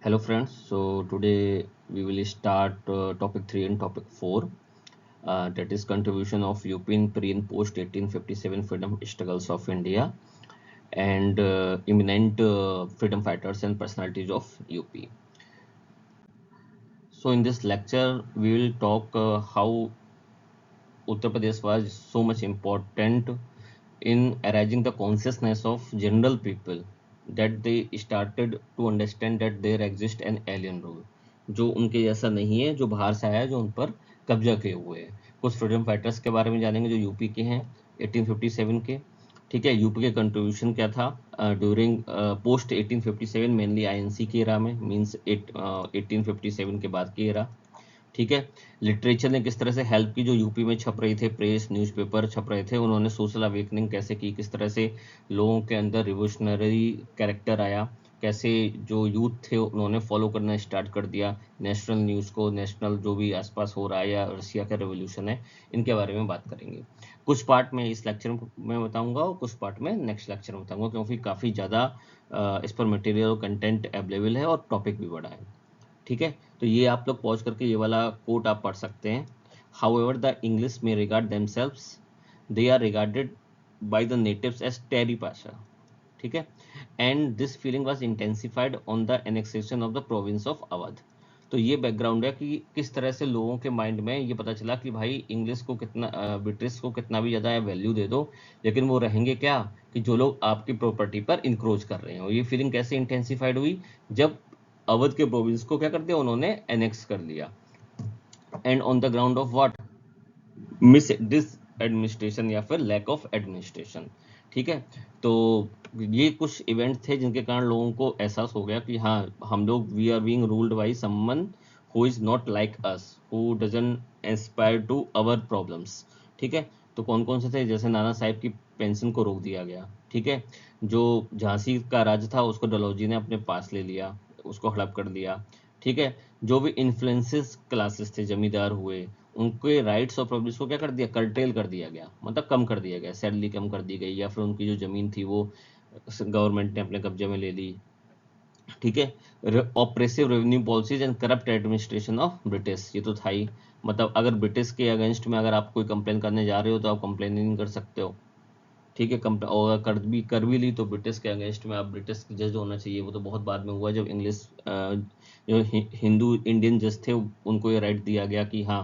Hello friends, so today we will start topic 3 and topic 4, that is contribution of UP in pre and post 1857 freedom struggles of India and eminent freedom fighters and personalities of UP. So in this lecture we will talk how Uttar Pradesh was so much important in arising the consciousness of general people that they started to understand that there exists an alien rule जो उनके जैसा नहीं है, जो बाहर से आया है, जो उन पर कब्जा किए हुए है। कुछ फ्रीडम फाइटर्स के बारे में जानेंगे जो यूपी के हैं 1857 के। ठीक है, यूपी के कंट्रीब्यूशन क्या था ड्यूरिंग पोस्ट 1857, मेनली आईएनसी की एरा में, मींस 1857 के बाद की एरा। ठीक है, लिटरेचर ने किस तरह से हेल्प की, जो यूपी में छप रही थे, प्रेस न्यूज़पेपर छप रहे थे, उन्होंने सोशल अवेकनिंग कैसे की, किस तरह से लोगों के अंदर रिवोल्यूशनरी कैरेक्टर आया, कैसे जो यूथ थे उन्होंने फॉलो करना स्टार्ट कर दिया नेशनल न्यूज़ को, नेशनल जो भी आसपास हो रहा है या रशिया का रेवोल्यूशन है, इनके बारे में बात करेंगे। कुछ पार्ट में इस लेक्चर में बताऊंगा और कुछ पार्ट में नेक्स्ट लेक्चर में बताऊंगा, क्योंकि काफ़ी ज़्यादा इस पर मटेरियल और कंटेंट अवेलेबल है और टॉपिक भी बड़ा है। ठीक है, तो ये आप लोग पॉज करके ये वाला कोट आप पढ़ सकते हैं। हाउएवर द इंग्लिश में regard themselves, they are regarded by the natives as टेरी पाशा। ठीक है, and this feeling was intensified on the annexation of the province of Awadh. तो ये बैकग्राउंड है कि किस तरह से लोगों के माइंड में ये पता चला कि भाई इंग्लिश को कितना, ब्रिटिश को कितना भी ज़्यादा वैल्यू दे दो, लेकिन वो रहेंगे क्या कि जो लोग आपकी प्रॉपर्टी पर इंक्रोच कर रहे हो। ये फीलिंग कैसे इंटेंसिफाइड हुई, जब अवध के प्रोविंस को क्या कर दिया उन्होंने, एनेक्स कर लिया। And on the ground of what, mis this administration या फिर लैक ऑफ एडमिनिस्ट्रेशन। ठीक है, तो ये कुछ इवेंट थे जिनके कारण लोगों को एहसास हो गया कि हाँ, हम लोग we are being ruled by someone who is not like us, who doesn't aspire to our problems. ठीक है, तो कौन कौन से थे, जैसे नाना साहब की पेंशन को रोक दिया गया। ठीक है, जो झांसी का राज था उसको डलहौजी ने अपने पास ले लिया, उसको हड़प कर दिया। ठीक है, जो भी इन्फ्लुएंसेस क्लासेस थे, जमींदार हुए, उनके राइट्स और प्रोब्लम्स को क्या कर दिया, कर्टेल कर दिया गया, मतलब कम कर दिया गया, सैलरी कम कर दी गई, या फिर उनकी जो ज़मीन थी वो गवर्नमेंट ने अपने कब्जे में ले ली। ठीक है, oppressive revenue policies and corrupt administration of British, ये तो था ही। मतलब अगर ब्रिटिश के अगेंस्ट में अगर आप कोई कंप्लेन करने जा रहे हो तो आप कंप्लेन नहीं कर सकते हो। ठीक है, और कर भी ली तो ब्रिटिश के अगेंस्ट में आप ब्रिटिश जज होना चाहिए। वो तो बहुत बाद में हुआ, जब इंग्लिश जो हिंदू इंडियन जज थे उनको ये राइट दिया गया कि हाँ,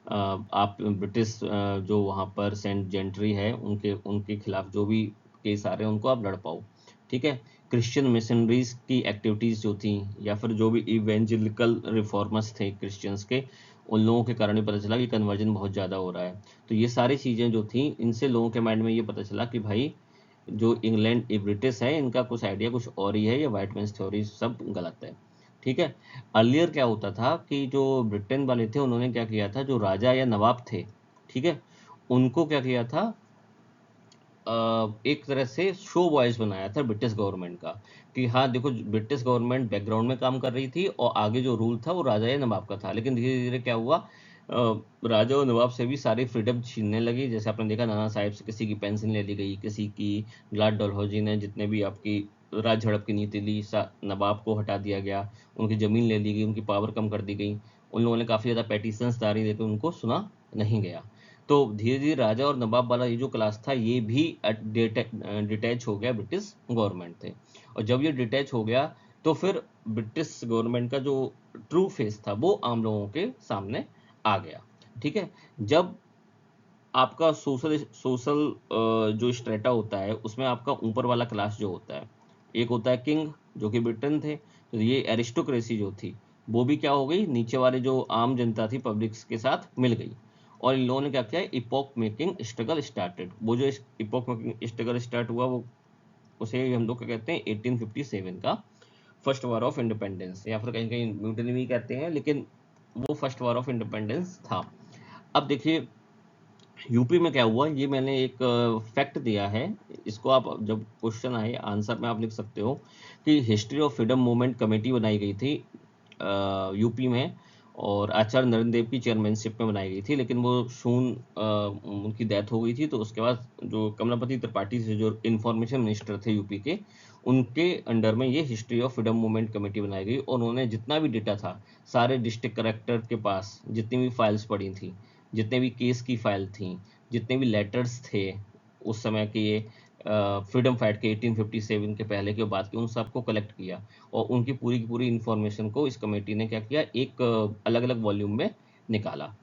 आप ब्रिटिश जो वहाँ पर सेंट जेंट्री है उनके उनके खिलाफ जो भी केस आ रहे हैं उनको आप लड़ पाओ। ठीक है, क्रिश्चियन मिशनरीज की एक्टिविटीज़ जो थी, या फिर जो भी इवेंजलिकल रिफॉर्मर्स थे क्रिश्चियंस के, उन लोगों के कारण ही पता चला कि कन्वर्जन बहुत ज़्यादा हो रहा है। तो ये सारी चीज़ें जो थी, इनसे लोगों के माइंड में ये पता चला कि भाई जो इंग्लैंड ब्रिटिश है इनका कुछ आइडिया कुछ और ही है, ये वाइट मैन थ्योरी सब गलत है। ठीक है, अर्लियर क्या होता था कि जो ब्रिटेन वाले थे उन्होंने क्या किया था, जो राजा या नवाब थे, ठीक है, उनको क्या किया था, एक तरह से शो बॉयज बनाया था ब्रिटिश गवर्नमेंट का, कि हाँ देखो ब्रिटिश गवर्नमेंट बैकग्राउंड में काम कर रही थी और आगे जो रूल था वो राजा या नवाब का था। लेकिन धीरे धीरे क्या हुआ, राजा और नवाब से भी सारी फ्रीडम छीनने लगी। जैसे आपने देखा नाना साहिब से किसी की पेंशन ले ली गई, किसी की ग्लाड डलहौजी ने जितने भी आपकी राज झड़प की नीति ली, नवाब को हटा दिया गया, उनकी ज़मीन ले ली गई, उनकी पावर कम कर दी गई। उन लोगों ने काफ़ी ज़्यादा पेटिशंस जारी देकर उनको सुना नहीं गया। तो धीरे धीरे राजा और नवाब वाला ये जो क्लास था ये भी डिटैच हो गया ब्रिटिश गवर्नमेंट थे। और जब ये डिटैच हो गया तो फिर ब्रिटिश गवर्नमेंट का जो ट्रू फेस था वो आम लोगों के सामने आ गया। ठीक है, जब आपका सोशल सोशल जो स्ट्रेटा होता है उसमें आपका ऊपर वाला क्लास जो होता है, एक होता है किंग जो कि ब्रिटेन थे, तो ये एरिस्टोक्रेसी जो थी वो भी क्या हो गई, नीचे वाले जो आम जनता थी पब्लिक के साथ मिल गई। और इन लोगों ने क्या किया, इपोक मेकिंग स्ट्रगल स्टार्टेड। वो जो इपोक मेकिंग स्ट्रगल स्टार्ट हुआ वो उसे हम लोग क्या कहते हैं, 1857 का फर्स्ट वॉर ऑफ इंडिपेंडेंस, या फिर कहीं कहीं म्यूटनी भी कहते हैं, लेकिन वो फर्स्ट वॉर ऑफ इंडिपेंडेंस था। अब देखिए यूपी में क्या हुआ, ये मैंने एक फैक्ट दिया है, इसको आप जब क्वेश्चन आए आंसर में आप लिख सकते हो कि history of freedom movement committee बनाई गई थी यूपी में, और आचार्य नरेंद्र देव की चेयरमैनशिप में बनाई गई थी, लेकिन वो सून उनकी डेथ हो गई थी। तो उसके बाद जो कमलापति त्रिपाठी से जो इंफॉर्मेशन मिनिस्टर थे यूपी के, उनके अंडर में ये history of freedom movement committee बनाई गई, और उन्होंने जितना भी डेटा था सारे डिस्ट्रिक्ट कलेक्टर के पास जितनी भी फाइल्स पड़ी थी, जितने भी केस की फाइल थी, जितने भी लेटर्स थे उस समय के, ये फ्रीडम फाइट के 1857 के पहले के बाद के, उन सबको कलेक्ट किया और उनकी पूरी की पूरी इंफॉर्मेशन को इस कमेटी ने क्या किया, एक अलग अलग वॉल्यूम में निकाला।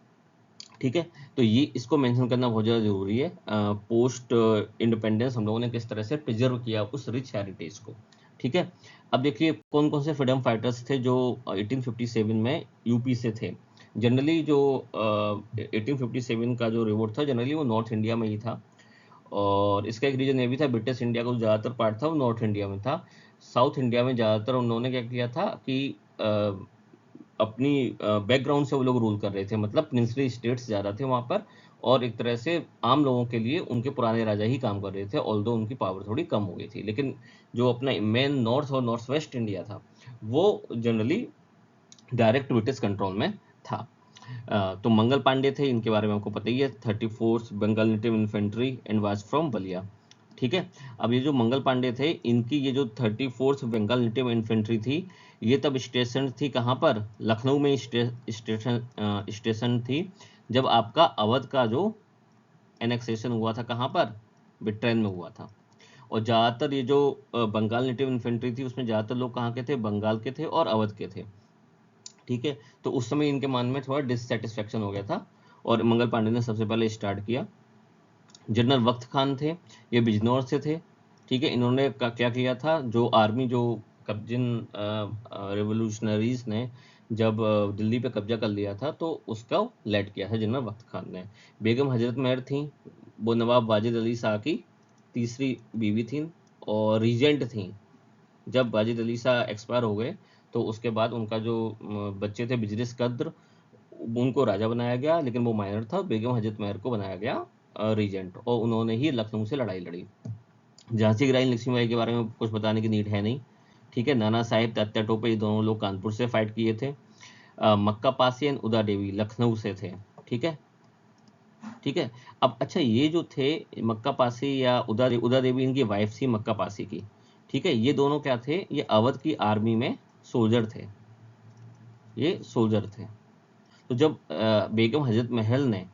ठीक है, तो ये इसको मेंशन करना बहुत ज़्यादा जरूरी है। पोस्ट इंडिपेंडेंस हम लोगों ने किस तरह से प्रिजर्व किया उस रिच हेरिटेज को। ठीक है, अब देखिए कौन कौन से फ्रीडम फाइटर्स थे जो 1857 में यूपी से थे। जनरली जो 1857 का जो रिवोल्ट था जनरली वो नॉर्थ इंडिया में ही था, और इसका एक रीजन ये भी था, ब्रिटिश इंडिया का जो ज़्यादातर पार्ट था वो नॉर्थ इंडिया में था। साउथ इंडिया में ज़्यादातर उन्होंने क्या किया था कि अपनी बैकग्राउंड से वो लोग रूल कर रहे थे, मतलब प्रिंसली स्टेट्स ज़्यादा थे वहाँ पर, और एक तरह से आम लोगों के लिए उनके पुराने राजा ही काम कर रहे थे, ऑल्दो उनकी पावर थोड़ी कम हो गई थी। लेकिन जो अपना मेन नॉर्थ और नॉर्थ वेस्ट इंडिया था वो जनरली डायरेक्ट ब्रिटिश कंट्रोल में था। तो मंगल पांडे थे, इनके बारे में आपको पता ही है, 34th Bengal native infantry and was from Ballia. ठीक है, अब ये जो मंगल पांडे थे, इनकी ये जो 34th बंगाल नेटिव इन्फेंट्री थी, ये तब स्टेशन थी कहाँ पर, लखनऊ में स्टेशन थी जब आपका अवध का जो एनेक्सेशन हुआ था कहाँ पर, ब्रिटेन में हुआ था। और ज़्यादातर ये जो बंगाल नेटिव इन्फेंट्री थी उसमें ज़्यादातर लोग कहाँ के थे, बंगाल के थे और अवध के थे। ठीक है, तो उस समय इनके मन में थोड़ा डिससेटिस्फेक्शन हो गया था और मंगल पांडे ने सबसे पहले स्टार्ट किया। जनरल वक्त खान थे, ये बिजनौर से थे। ठीक है, इन्होंने क्या किया था, जो आर्मी जो जिन रेवोल्यूशनरीज ने जब दिल्ली पे कब्जा कर लिया था तो उसका लेड किया था जनरल वक्त खान ने। बेगम हजरत महर थी, वो नवाब वाजिद अली शाह की तीसरी बीवी थी और रीजेंट थी। जब वाजिद अली शाह एक्सपायर हो गए तो उसके बाद उनका जो बच्चे थे बिजलिस कद्र, उनको राजा बनाया गया, लेकिन वो माइनर था। बेगम हजरत महर को बनाया गया रीजेंट, और उन्होंने ही लखनऊ से लड़ाई लड़ी। झांसी की रानी लक्ष्मीबाई के बारे में कुछ बताने की नीड है नहीं। ठीक है, नाना साहेब तात्या टोपे ये दोनों लोग कानपुर से फाइट किए थे। मक्का पासी एंड उदा देवी लखनऊ से थे। ठीक है, ठीक है। अब अच्छा, ये जो थे मक्का पासी या उदा देवी इनकी वाइफ थी मक्का पासी की। ठीक है, ये दोनों क्या थे, ये अवध की आर्मी में सोल्जर थे, ये सोल्जर थे। तो जब बेगम हजरत महल ने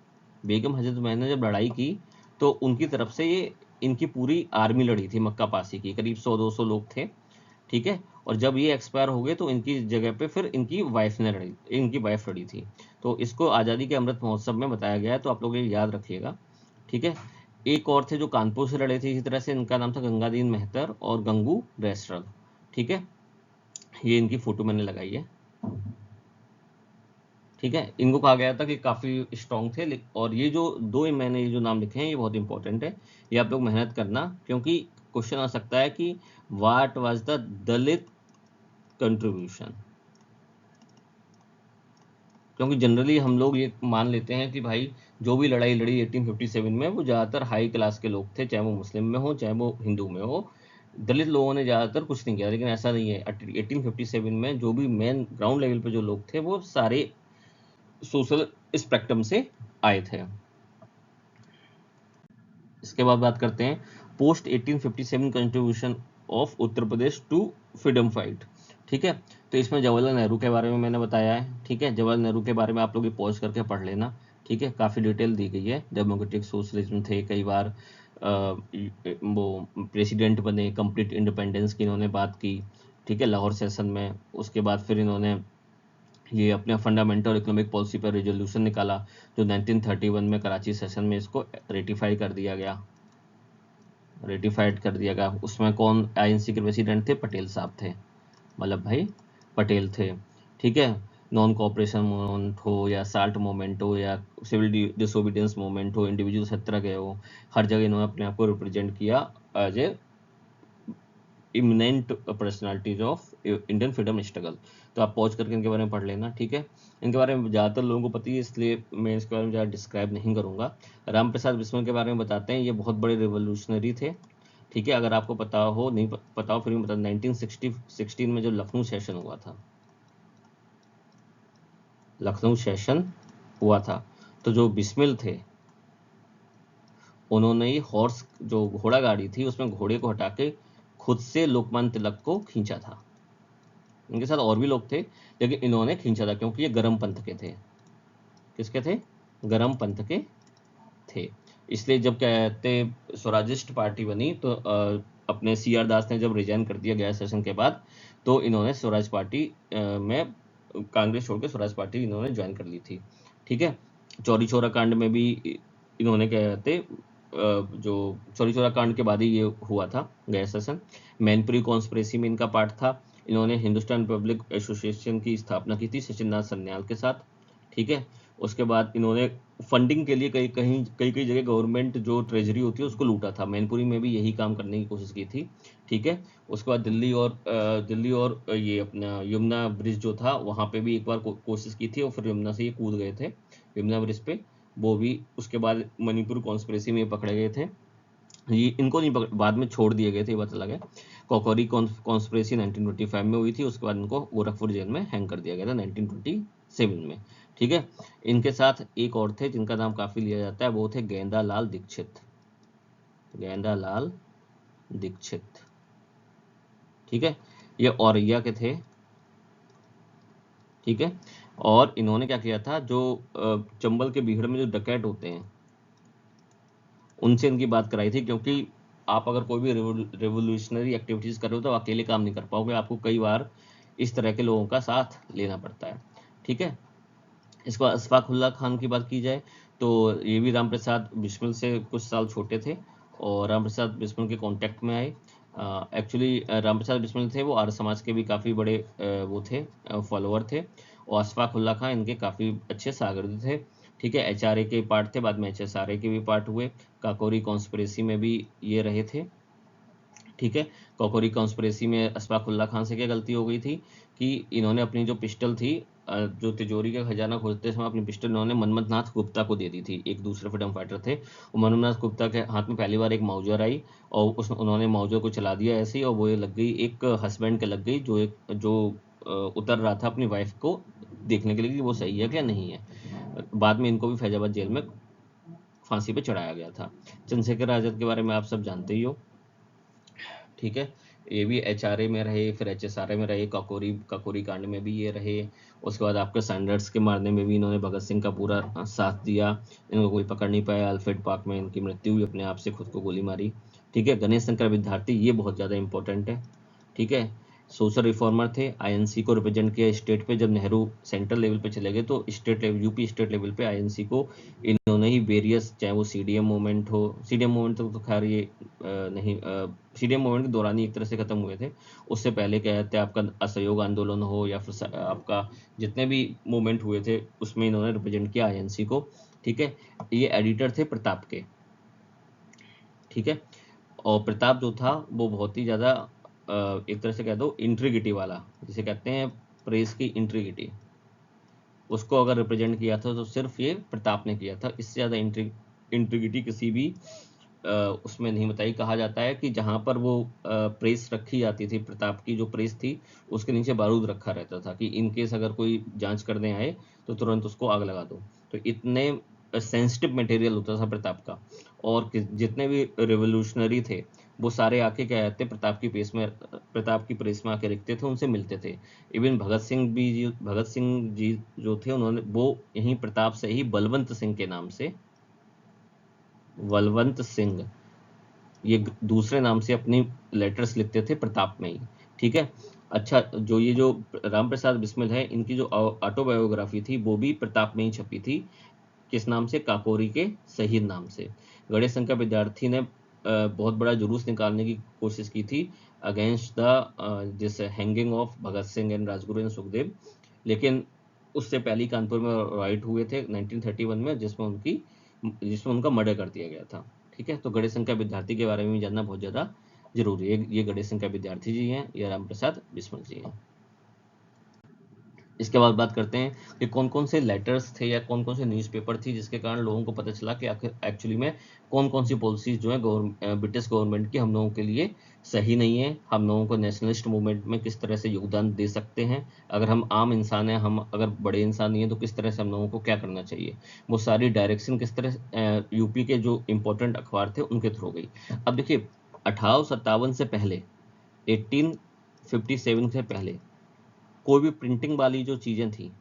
जब लड़ाई की तो उनकी तरफ से ये इनकी पूरी आर्मी लड़ी थी मक्का पासी की, करीब 100-200 लोग थे। ठीक है, और जब ये एक्सपायर हो गए तो इनकी जगह पे फिर इनकी वाइफ लड़ी थी। तो इसको आज़ादी के अमृत महोत्सव में बताया गया है, तो आप लोग ये याद रखिएगा। ठीक है, एक और थे जो कानपुर से लड़े थे इसी तरह से, इनका नाम था गंगादीन मेहतर और गंगू रेस्ट्रल। ठीक है, ये इनकी फोटो मैंने लगाई है। ठीक है, इनको कहा गया था कि काफ़ी स्ट्रॉन्ग थे, और ये जो मैंने ये जो नाम लिखे हैं ये बहुत इंपॉर्टेंट है, ये आप लोग मेहनत करना, क्योंकि क्वेश्चन आ सकता है कि what was the Dalit contribution. क्योंकि जनरली हम लोग ये मान लेते हैं कि भाई जो भी लड़ाई लड़ी 1857 में वो ज़्यादातर हाई क्लास के लोग थे, चाहे वो मुस्लिम में हो चाहे वो हिंदू में हो। दलित लोगों ने ज़्यादातर कुछ नहीं किया, लेकिन ऐसा नहीं है। 1857 में जो भी मेन ग्राउंड लेवल पे जो लोग थे वो सारे सोशल स्पेक्ट्रम से आए थे। इसके बाद बात करते हैं post 1857 contribution of Uttar Pradesh to freedom fight. ठीक है, तो इसमें जवाहरलाल नेहरू के बारे में मैंने बताया है। ठीक है, जवाहरलाल नेहरू के बारे में आप लोग ये पॉज करके पढ़ लेना। ठीक है, काफ़ी डिटेल दी गई है। डेमोक्रेटिक सोशलिज्म थे, कई बार वो प्रेसिडेंट बने, कंप्लीट इंडिपेंडेंस की इन्होंने बात की। ठीक है, लाहौर सेशन में। उसके बाद फिर इन्होंने ये अपने फंडामेंटल इकोनॉमिक पॉलिसी पर रेजोल्यूशन निकाला जो 1931 में कराची सेशन में इसको रेटिफाइड कर दिया गया। उसमें कौन आईएनसी के प्रेसिडेंट थे, पटेल साहब थे, वल्लभ भाई पटेल थे। ठीक है, नॉन कोऑपरेशन मूवमेंट हो या साल्ट मूवमेंट हो या सिविल डिसोबीडियंस मूवमेंट हो, इंडिविजुअल सत्याग्रह हो, हर जगह इन्होंने अपने आप को रिप्रेजेंट किया as a eminent personalities of Indian freedom struggle. तो आप पॉज करके इनके बारे में पढ़ लेना। ठीक है, इनके बारे में ज़्यादातर लोगों को पता ही है, इसलिए मैं इसके बारे में ज़्यादा डिस्क्राइब नहीं करूँगा। राम प्रसाद बिस्मिल के बारे में बताते हैं, ये बहुत बड़े रिवोल्यूशनरी थे। ठीक है, अगर आपको पता हो, नहीं पता हो फिर भी बता, 1916 में जो लखनऊ सेशन हुआ था, तो जो बिस्मिल थे उन्होंने ही हॉर्स जो घोड़ा गाड़ी थी उसमें घोड़े को हटा के खुद से लोकमान्य तिलक को खींचा था। इनके साथ और भी लोग थे, लेकिन इन्होंने खींचा था क्योंकि ये गरम पंथ के थे। किसके थे? गरम पंथ के थे। इसलिए जब कहते स्वराजिस्ट पार्टी बनी तो अपने CR दास ने जब रिजाइन कर दिया गया सेशन के बाद, तो इन्होंने स्वराज पार्टी में कांग्रेस छोड़ के स्वराज पार्टी इन्होंने ज्वाइन कर ली थी। ठीक है। चौरी चौरा कांड में भी इन्होंने क्या कहते जो चौरी चौरा कांड के बाद ही ये हुआ था गया सेशन। मैनपुरी कॉन्स्पिरेसी में इनका पार्ट था। इन्होंने हिंदुस्तान पब्लिक एसोसिएशन की स्थापना की थी सचिन नाथ सन्याल के साथ। ठीक है। उसके बाद इन्होंने फंडिंग के लिए कई जगह गवर्नमेंट जो ट्रेजरी होती है उसको लूटा था। मैनपुरी में भी यही काम करने की कोशिश की थी। ठीक है। उसके बाद दिल्ली और ये अपना यमुना ब्रिज जो था वहाँ पे भी एक बार कोशिश की थी और फिर यमुना से ये कूद गए थे यमुना ब्रिज पे, वो भी। उसके बाद मणिपुर कॉन्स्पिरेसी में पकड़े गए थे। ये इनको नहीं बाद में छोड़ दिए गए थे, ये बात अलग है। कॉकोरी कॉन्स्पिरेसी 1925 में हुई थी। उसके बाद इनको गोरखपुर जेल में हैंग कर दिया गया था 1927 में। ठीक है। इनके साथ एक और थे जिनका नाम काफी लिया जाता है, वो थे गेंदालाल दीक्षित। गेंदालाल दीक्षित। ठीक है। ये औरैया के थे। ठीक है। और इन्होंने क्या किया था, जो चंबल के बीहड़ में जो डकैत होते हैं उनसे इनकी बात कराई थी, क्योंकि आप अगर कोई भी रेवोल्यूशनरी एक्टिविटीज कर रहे हो तो अकेले काम नहीं कर पाओगे, आपको कई बार इस तरह के लोगों का साथ लेना पड़ता है। ठीक है। इसके बाद अशफाकुल्ला खान की बात की जाए तो ये भी रामप्रसाद बिस्मिल से कुछ साल छोटे थे और रामप्रसाद बिस्मिल के कांटेक्ट में आए। एक्चुअली रामप्रसाद बिस्मिल थे वो आर्य समाज के भी काफ़ी बड़े वो थे, फॉलोअर थे। और अशफाकुल्ला खान इनके काफ़ी अच्छे शागिर्द थे। ठीक है। HRA के पार्ट थे, बाद में HSRA के भी पार्ट हुए। काकोरी कॉन्स्पिरेसी में भी ये रहे थे। ठीक है। कॉकोरी कॉन्स्पिरेसी में अशफाकुल्ला खान से क्या गलती हो गई थी कि इन्होंने अपनी जो पिस्टल थी, जो तिजोरी का खजाना खोजते समय अपनी पिस्टल इन्होंने मनमथ गुप्ता को दे दी थी। एक दूसरे फ्रीडम फाइटर थे, और मनमथ गुप्ता के हाथ में पहली बार एक माउजर आई और उन्होंने माउजर को चला दिया ऐसे ही, और वो लग गई एक हस्बैंड के लग गई जो उतर रहा था अपनी वाइफ को देखने के लिए कि वो सही है क्या नहीं है। बाद में इनको भी फैजाबाद जेल में फांसी पे चढ़ाया गया था। चंद्रशेखर आजाद के बारे में आप सब जानते ही हो। ठीक है। ये भी HRA में रहे, फिर HSRA में रहे, काकोरी कांड में भी ये रहे। उसके बाद आपके सैंडर्स के मारने में भी इन्होंने भगत सिंह का पूरा साथ दिया। इनको कोई पकड़ नहीं पाया। अल्फ्रेड पार्क में इनकी मृत्यु हुई, अपने आप से खुद को गोली मारी। ठीक है। गणेश शंकर विद्यार्थी, ये बहुत ज़्यादा इंपॉर्टेंट है। ठीक है। सोशल रिफॉर्मर थे, INC को रिप्रेजेंट किया स्टेट पे। जब नेहरू सेंट्रल लेवल पे चले गए तो state level, UP state level पे INC को इन्होंने ही वेरियस, चाहे वो CDM मूवमेंट हो, CDM मूवमेंट तो खैर ये नहीं, CDM मूवमेंट के दौरान ही एक तरह से खत्म हुए थे। उससे पहले क्या कहते हैं आपका असहयोग आंदोलन हो या फिर आपका जितने भी मूवमेंट हुए थे उसमें इन्होंने रिप्रेजेंट किया INC को। ठीक है। ये एडिटर थे प्रताप के। ठीक है। और प्रताप जो था वो बहुत ही ज़्यादा एक तरह से कह दो इंट्रीगिटी वाला, जिसे कहते हैं प्रेस की इंट्रीगिटी, उसको अगर रिप्रेजेंट किया था तो सिर्फ ये प्रताप ने किया था। इससे ज़्यादा इंट्रीगिटी किसी भी उसमें नहीं बताई। कहा जाता है कि जहाँ पर वो प्रेस रखी जाती थी, प्रताप की जो प्रेस थी उसके नीचे बारूद रखा रहता था कि इन केस अगर कोई जांच करने आए तो तुरंत उसको आग लगा दो। तो इतने सेंसिटिव मटेरियल होता था प्रताप का। और जितने भी रेवोल्यूशनरी थे वो सारे आके क्या कहते प्रताप की प्रेस में आके लिखते थे, उनसे मिलते थे। इवन भगत सिंह जी जो थे उन्होंने वो यहीं प्रताप से ही बलवंत सिंह के नाम से, बलवंत सिंह, ये दूसरे नाम से अपनी लेटर्स लिखते थे प्रताप में ही। ठीक है। अच्छा, जो राम प्रसाद बिस्मिल है, इनकी जो ऑटोबायोग्राफी थी वो भी प्रताप में ही छपी थी। किस नाम से? काकोरी के शहीद नाम से। गणेश संघ का विद्यार्थी ने बहुत बड़ा जुलूस निकालने की कोशिश की थी against the this hanging of Bhagat Singh and Rajguru and Sukhdev, लेकिन उससे पहले कानपुर में राइट हुए थे 1931 में, जिसमें उनका मर्डर कर दिया गया था। ठीक है। तो गणेश संघ का विद्यार्थी के बारे में भी जानना बहुत ज़्यादा जरूरी है। ये गणेश संघ का विद्यार्थी जी हैं, ये राम प्रसाद बिस्मिल जी हैं। इसके बाद बात करते हैं कि कौन कौन से लेटर्स थे या कौन कौन से न्यूज़पेपर थी जिसके कारण लोगों को पता चला कि आखिर एक्चुअली में कौन कौन सी पॉलिसीज जो है ब्रिटिश गवर्नमेंट की हम लोगों के लिए सही नहीं है, हम लोगों को नेशनलिस्ट मूवमेंट में किस तरह से योगदान दे सकते हैं, अगर हम आम इंसान हैं, हम अगर बड़े इंसान नहीं हैं तो किस तरह से हम लोगों को क्या करना चाहिए। वो सारी डायरेक्शन किस तरह यूपी के जो इंपॉर्टेंट अखबार थे उनके थ्रू गई। अब देखिए 1857 से पहले 1857 से पहले कोई भी प्रिंटिंग वाली जो चीज़ें थी,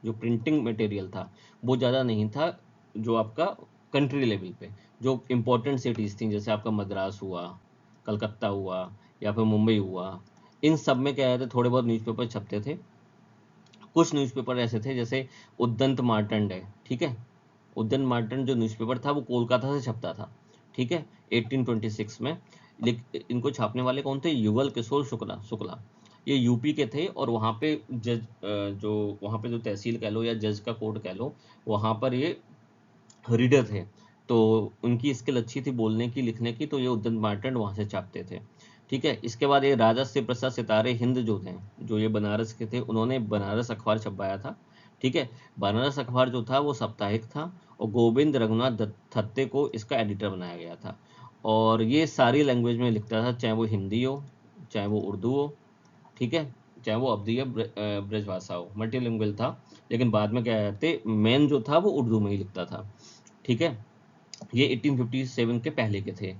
जो प्रिंटिंग मटेरियल था, वो ज़्यादा नहीं था। जो आपका कंट्री लेवल पे जो इम्पोर्टेंट सिटीज़ थी, जैसे आपका मद्रास हुआ, कलकत्ता हुआ, या फिर मुंबई हुआ, इन सब में क्या कहते थोड़े बहुत न्यूज़पेपर छपते थे। कुछ न्यूज़पेपर ऐसे थे जैसे उद्दंत मार्टंड है, ठीक है। उद्दंत मार्टंड जो न्यूज़पेपर था वो कोलकाता से छपता था, ठीक है, 1826 में। लेकिन इनको छापने वाले कौन थे? युगल किशोर शुक्ला शुक्ला। ये यूपी के थे, और वहाँ पे जज, जो वहाँ पे जो तहसील कह लो या जज का कोर्ट कह लो, वहाँ पर ये रीडर थे। तो उनकी स्किल अच्छी थी बोलने की, लिखने की, तो ये उद्दंत मार्टंड वहाँ से छापते थे, ठीक है। इसके बाद ये राजा शिव प्रसाद सितारे हिंद जो थे, जो ये बनारस के थे, उन्होंने बनारस अखबार छपवाया था, ठीक है। बनारस अखबार जो था वो साप्ताहिक था, और गोविंद रघुनाथ थत्ते को इसका एडिटर बनाया गया था। और ये सारी लैंग्वेज में लिखता था, चाहे वो हिंदी हो, चाहे वो उर्दू हो, ठीक है, चाहे वो अवधी या ब्रजभाषा हो, मल्टीलिंगुअल था। लेकिन बाद में क्या कहते, मेन जो था वो उर्दू में ही लिखता था, ठीक है। ये 1857 के पहले के थे।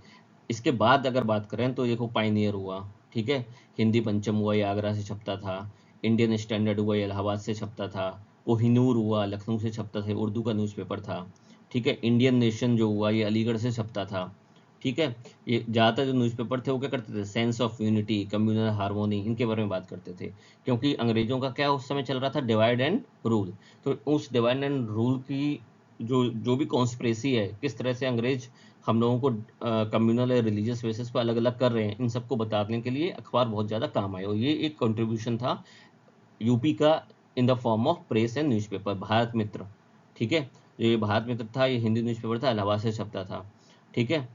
इसके बाद अगर बात करें तो देखो पाइनियर हुआ, ठीक है, हिंदी पंचम हुआ, ये आगरा से छपता था। इंडियन स्टैंडर्ड हुआ, ये इलाहाबाद से छपता था। कोहिनूर हुआ, लखनऊ से छपता था, उर्दू का न्यूज़पेपर था, ठीक है। इंडियन नेशन जो हुआ, ये अलीगढ़ से छपता था, ठीक है। ये ज़्यादातर जो न्यूज़पेपर थे वो क्या करते थे, sense of unity, communal harmony, इनके बारे में बात करते थे। क्योंकि अंग्रेजों का क्या उस समय चल रहा था, डिवाइड एंड रूल। तो उस डिवाइड एंड रूल की जो जो भी कॉन्स्पिरेसी है, किस तरह से अंग्रेज हम लोगों को कम्युनल या रिलीजियस बेसिस पर अलग अलग कर रहे हैं, इन सबको बताने के लिए अखबार बहुत ज़्यादा काम आए। और ये एक कंट्रीब्यूशन था यूपी का, in the form of press and newspaper, Bharat Mitra, ठीक है। जो ये भारत मित्र था, ये हिंदी न्यूज़पेपर था, इलाहाबाद से छपता था, ठीक है।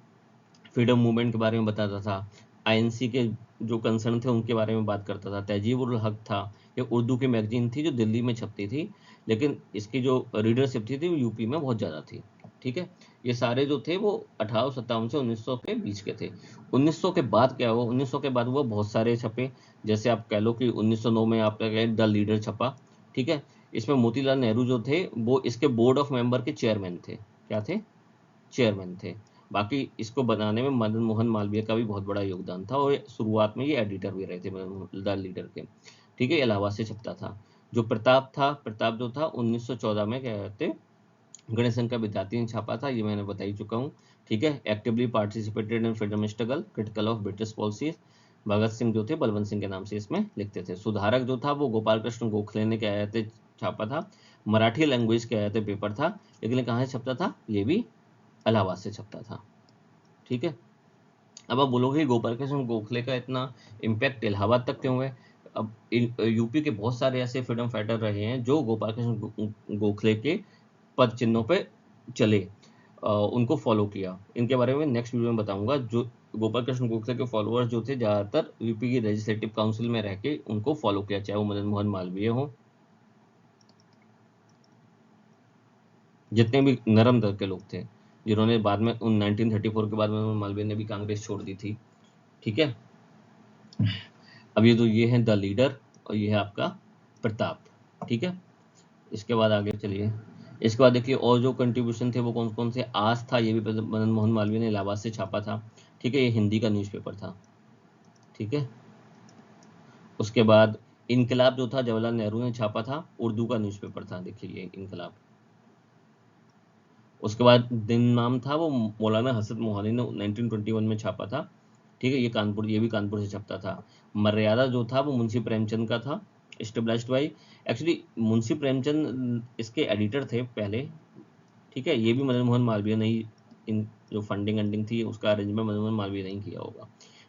फ्रीडम मूवमेंट के बारे में बताता था, आईएनसी के जो कंसर्न थे उनके बारे में बात करता था। तहजीब उल हक था, ये उर्दू की मैगजीन थी जो दिल्ली में छपती थी, लेकिन इसकी जो रीडरशिप थी वो यूपी में बहुत ज़्यादा थी, ठीक है। ये सारे जो थे वो 1857 से 1900 के बीच के थे। 1900 के बाद क्या हुआ, 1900 के बाद हुआ बहुत सारे छपे। जैसे आप कह लो कि 1909 में आपका क्या, द लीडर छपा, ठीक है। इसमें मोतीलाल नेहरू जो थे वो इसके बोर्ड ऑफ मेंबर के चेयरमैन थे। क्या थे? चेयरमैन थे। बाकी इसको बनाने में मदन मोहन मालवीय का भी बहुत बड़ा योगदान था, और शुरुआत में ये एडिटर भी रहे थे द लीडर के, ठीक है। इलाहाबाद से छपता था। जो प्रताप था, प्रताप जो था 1914 में क्या कहते, गणेश संघ का विद्यार्थी ने छापा था, ये मैंने बता ही चुका हूँ, ठीक है। Actively participated in freedom struggle, critical of British policies. Bhagat Singh जो थे बलवंत सिंह के नाम से इसमें लिखते थे। सुधारक जो था वो गोपाल कृष्ण गोखले ने क्या कहते छापा था। मराठी लैंग्वेज क्या कहते पेपर था, लेकिन कहाँ से छपता था, ये भी इलाहाबाद से छपता था, ठीक है। अब आप बोलोगे गोपाल कृष्ण गोखले का इतना इम्पैक्ट इलाहाबाद तक क्यों है? अब यूपी के बहुत सारे ऐसे फ्रीडम फाइटर रहे हैं जो गोपाल कृष्ण गोखले के पद चिन्हों पे चले, उनको फॉलो किया। इनके बारे में नेक्स्ट वीडियो में बताऊंगा। जो गोपाल कृष्ण गोखले के फॉलोअर्स जो थे, ज़्यादातर यूपी की लेजिस्लेटिव काउंसिल में रह के उनको फॉलो किया, चाहे वो मदन मोहन मालवीय हो, जितने भी नरम दल के लोग थे, जिन्होंने बाद में उन 1934 के बाद में मालवीय ने भी कांग्रेस छोड़ दी थी, ठीक है। अब ये तो ये है द लीडर, और ये है आपका प्रताप, ठीक है। इसके बाद आगे चलिए। इसके बाद देखिए और जो कंट्रीब्यूशन थे वो कौन कौन से। आज था, ये भी मदन मोहन मालवीय ने इलाहाबाद से छापा था, ठीक है। ये हिंदी का न्यूज़पेपर था, ठीक है। उसके बाद इनकलाब जो था जवाहरलाल नेहरू ने छापा था, उर्दू का न्यूज़पेपर था, देखिए ये इनकलाब। उसके बाद दिन नाम था, वो मौलाना हसरत मोहानी ने 1921 में छापा था, ठीक है। ये कानपुर, ये भी कानपुर से छपता था। मर्यादा जो था वो मुंशी प्रेमचंद का था, established by, actually Munshi Premchand इसके एडिटर थे पहले, ठीक है। ये भी मदन मोहन मालवीय ने ही इन जो फंडिंग एंडिंग थी उसका अरेंजमेंट मदन मोहन मालवीय ने ही किया होगा,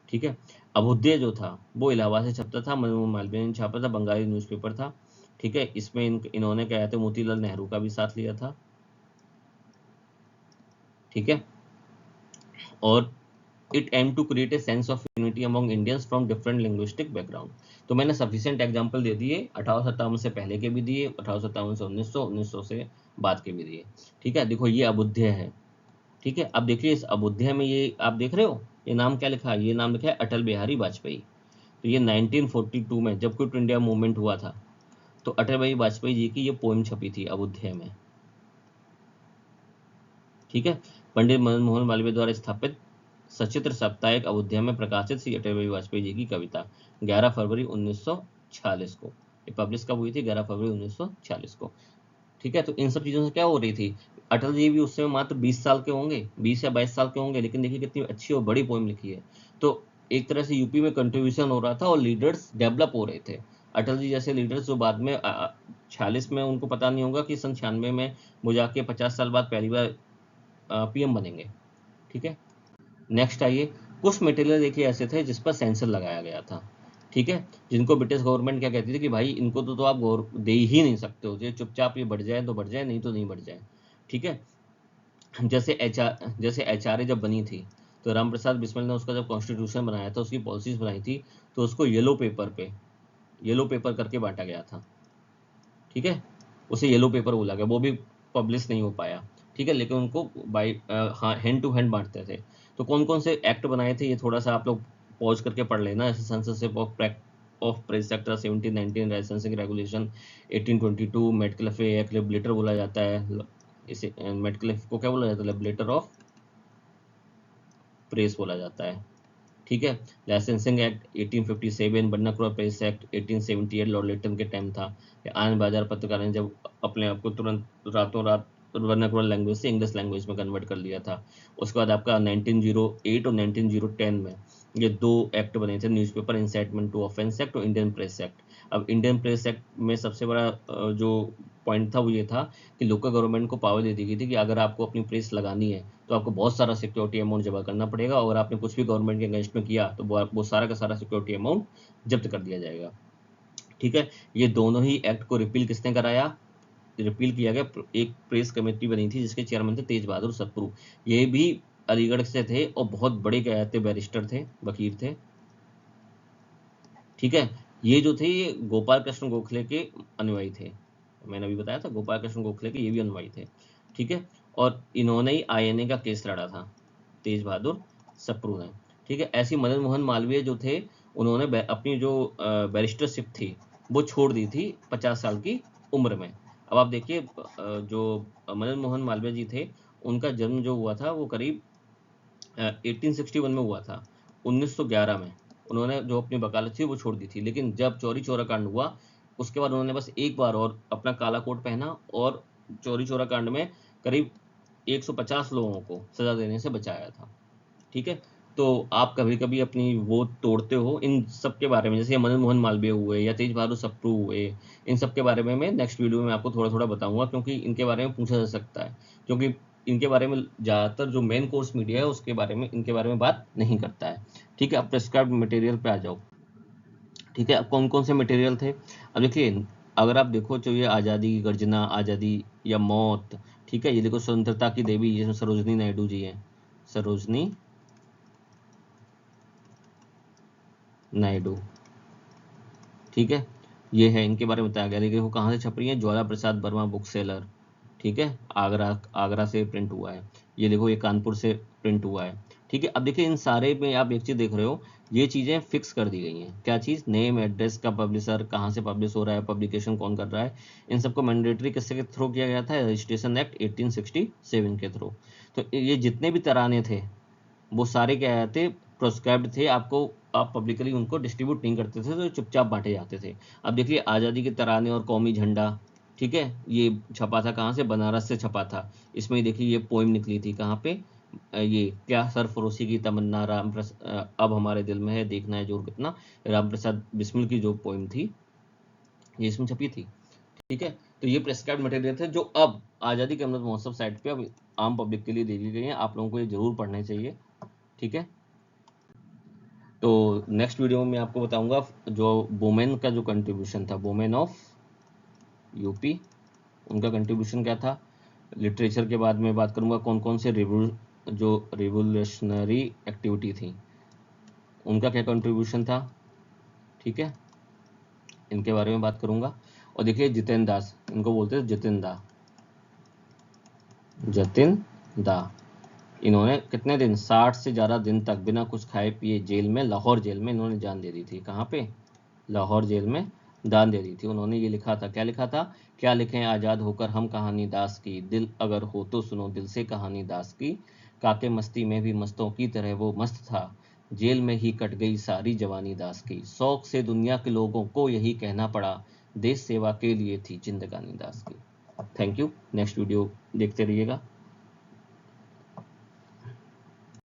ठीक है। अभुदय जो था वो इलाहाबाद से छपता था, मदन मोहन मालवीय ने छापा था, बंगाली न्यूज़पेपर था, ठीक है। इसमें इन्होंने क्या कहते मोतीलाल नेहरू का भी साथ लिया था, ठीक है। और it aim to create a sense of unity among Indians from different linguistic background. तो मैंने सफिशिएंट एग्जांपल दे दिए, 1857 से पहले के भी दिए, 1857 से 1900, 1900 से बाद के भी दिए, ठीक है। देखो ये अबुध्य है, ठीक है। अब देखिए इस अबुध्य में ये आप देख रहे हो, ये नाम क्या लिखा है, ये नाम लिखा है अटल बिहारी वाजपेयी। तो ये 1942 में जब क्विट इंडिया मूवमेंट हुआ था, तो अटल बिहारी वाजपेयी जी की ये पोएम छपी थी अबुध्य में, ठीक है। पंडित मदन मोहन मालवीय द्वारा स्थापित सचित्र साप्ताहिक अयोध्या में प्रकाशित श्री अटल बिहारी वाजपेयी जी की कविता 11 फरवरी 1946 को। ये पब्लिश कब हुई थी? 11 फरवरी 1946 को। ठीक है, तो इन सब चीज़ों से क्या हो रही थी, अटल जी भी उस समय मात्र 20 साल के होंगे, 20 या 22 साल के होंगे, लेकिन देखिए कितनी अच्छी और बड़ी पोएम लिखी है। तो एक तरह से यूपी में कंट्रीब्यूशन हो रहा था और लीडर्स डेवलप हो रहे थे। अटल जी जैसे लीडर्स जो बाद में 46 में, उनको पता नहीं होगा कि सन 96 में वो जाके 50 साल बाद पहली बार पीएम बनेंगे। ठीक है, नेक्स्ट आइए, कुछ मटेरियल देखिए ऐसे थे जिस पर सेंसर लगाया गया था। ठीक है, जिनको ब्रिटिश गवर्नमेंट क्या कहती थी कि भाई इनको तो आप दे ही नहीं सकते हो, ये चुपचाप ये बढ़ जाए तो बढ़ जाए, नहीं तो नहीं बढ़ जाए। ठीक है, जैसे एचआरए जब बनी थी तो राम प्रसाद बिस्मिल ने उसका जब कॉन्स्टिट्यूशन बनाया था, उसकी पॉलिसीज बनाई थी, तो उसको येलो पेपर करके बांटा गया था। ठीक है, उसे येलो पेपर बोला गया, वो भी पब्लिश नहीं हो पाया। ठीक है, लेकिन उनको बाई हैंड टू हैंड बांटते थे। तो कौन कौन से एक्ट बनाए थे, ये थोड़ा सा आप लोग पॉज करके पढ़ लेना। जैसे censorship of press sector 1719, licensing regulation 1822, Metcalfe act liberator बोला जाता है, इसे मेटक्लेफ को क्या बोला जाता है? लिबरेटर ऑफ प्रेस बोला जाता है। ठीक है, licensing act 1857, vernacular press act 1878 Lord Lytton के टाइम था। आनंद बाजार पत्रकार ने जब अपने आप को तुरंत रातों रात वर्नाकुलर लैंग्वेज से इंग्लिश लैंग्वेज में कन्वर्ट कर लिया था। उसके बाद आपका 1908 और 1910 में ये दो एक्ट बने थे, newspaper incitement to offence act और इंडियन प्रेस एक्ट। अब इंडियन प्रेस एक्ट में सबसे बड़ा जो पॉइंट था वो ये था कि लोकल गवर्नमेंट को पावर दे दी गई थी कि अगर आपको अपनी प्रेस लगानी है तो आपको बहुत सारा सिक्योरिटी अमाउंट जमा करना पड़ेगा, और आपने कुछ भी गवर्नमेंट के अगेंस्ट में किया तो वो सारा का सारा सिक्योरिटी अमाउंट जब्त कर दिया जाएगा। ठीक है, ये दोनों ही एक्ट को रिपील किसने कराया? रिपील किया गया, एक प्रेस कमेटी बनी थी जिसके चेयरमैन थे तेज बहादुर सप्रू। ये भी अलीगढ़ से थे और बहुत बड़े क्या थे, बैरिस्टर थे, वकील थे। ठीक है, ये जो थे ये गोपाल कृष्ण गोखले के अनुयायी थे। मैंने अभी बताया था गोपाल कृष्ण गोखले के ये भी अनुयायी थे। ठीक है, और इन्होंने ही आईएनए का केस लड़ा था, तेज बहादुर सप्रू ने। ठीक है, ऐसी मदन मोहन मालवीय जो थे, उन्होंने अपनी जो बैरिस्टरशिप थी वो छोड़ दी थी 50 साल की उम्र में। अब आप देखिए जो मदन मोहन मालवीय जी थे, उनका जन्म जो हुआ था वो करीब 1861 में हुआ था। 1911 में उन्होंने जो अपनी वकालत थी वो छोड़ दी थी, लेकिन जब चौरी चौरा कांड हुआ उसके बाद उन्होंने बस एक बार और अपना काला कोट पहना और चौरी चौरा कांड में करीब 150 लोगों को सजा देने से बचाया था। ठीक है, तो आप कभी कभी अपनी वो तोड़ते हो इन सब के बारे में, जैसे मदन मोहन मालवीय हुए या तेज बहादुर सप्रू हुए, इन सब के बारे में मैं नेक्स्ट वीडियो में आपको थोड़ा थोड़ा बताऊंगा, क्योंकि इनके बारे में पूछा जा सकता है, क्योंकि इनके बारे में ज़्यादातर जो मेन कोर्स मीडिया है उसके बारे में, इनके बारे में बात नहीं करता है। ठीक है, अब प्रेस्क्राइब्ड मटेरियल पे आ जाओ। ठीक है, अब कौन कौन से मटेरियल थे? अब देखिए, अगर आप देखो तो ये आज़ादी की गर्जना, आज़ादी या मौत। ठीक है, ये देखो स्वतंत्रता की देवी, जिसमें सरोजनी नायडू जी हैं, सरोजनी नायडू। ठीक है, ये है, इनके बारे में बताया गया। लेकिन वो कहाँ से छप रही है? Jwala Prasad Verma book seller. ठीक है, आगरा आगरा से प्रिंट हुआ है। ये देखो, ये कानपुर से प्रिंट हुआ है। ठीक है, अब देखिए इन सारे में आप एक चीज़ देख रहे हो, ये चीज़ें फिक्स कर दी गई हैं। क्या चीज़? नेम, एड्रेस का, पब्लिशर, कहाँ से पब्लिश हो रहा है, पब्लिकेशन कौन कर रहा है, इन सबको मैंडेटरी किससे के थ्रू किया गया था? रजिस्ट्रेशन एक्ट 1867 के थ्रू। तो ये जितने भी तराने थे वो सारे क्या थे? प्रोस्क्राइब्ड थे। आपको आप पब्लिकली उनको डिस्ट्रीब्यूट नहीं करते थे, तो चुपचाप बांटे जाते थे। अब देखिए, आज़ादी के तराने और कौमी झंडा, ठीक है, ये छपा था कहाँ से? बनारस से छपा था। इसमें देखिए ये पोइम निकली थी कहाँ पे? ये क्या सरफरोशी की तमन्ना, अब हमारे दिल में है, देखना है जोर कितना, राम प्रसाद बिस्मिल की जो पोइम थी ये इसमें छपी थी। ठीक है, तो ये प्रेस्क्राइब्ड मटेरियल थे जो अब आज़ादी के अमृत महोत्सव साइट पे अब आम पब्लिक के लिए दे दी गई हैं। आप लोगों को ये जरूर पढ़ना चाहिए। ठीक है, तो नेक्स्ट वीडियो में मैं आपको बताऊंगा जो वुमेन का जो कंट्रीब्यूशन था, वुमेन ऑफ यूपी, उनका कंट्रीब्यूशन क्या था। लिटरेचर के बाद में बात करूंगा कौन कौन से जो रिवोल्यूशनरी एक्टिविटी थी उनका क्या कंट्रीब्यूशन था। ठीक है, इनके बारे में बात करूंगा। और देखिए जितेंद्र दास, इनको बोलते थे जतिन दा, जतिन दा। इन्होंने कितने दिन, 60 से ज़्यादा दिन तक बिना कुछ खाए पिए जेल में, लाहौर जेल में इन्होंने जान दे दी थी। कहाँ पे? लाहौर जेल में दान दे दी थी। उन्होंने ये लिखा था, क्या लिखा था? क्या लिखें आज़ाद होकर हम कहानी दास की, दिल अगर हो तो सुनो दिल से कहानी दास की, काके मस्ती में भी मस्तों की तरह वो मस्त था, जेल में ही कट गई सारी जवानी दास की, शौक से दुनिया के लोगों को यही कहना पड़ा, देश सेवा के लिए थी जिंदगानी दास की। Thank you. नेक्स्ट वीडियो देखते रहिएगा।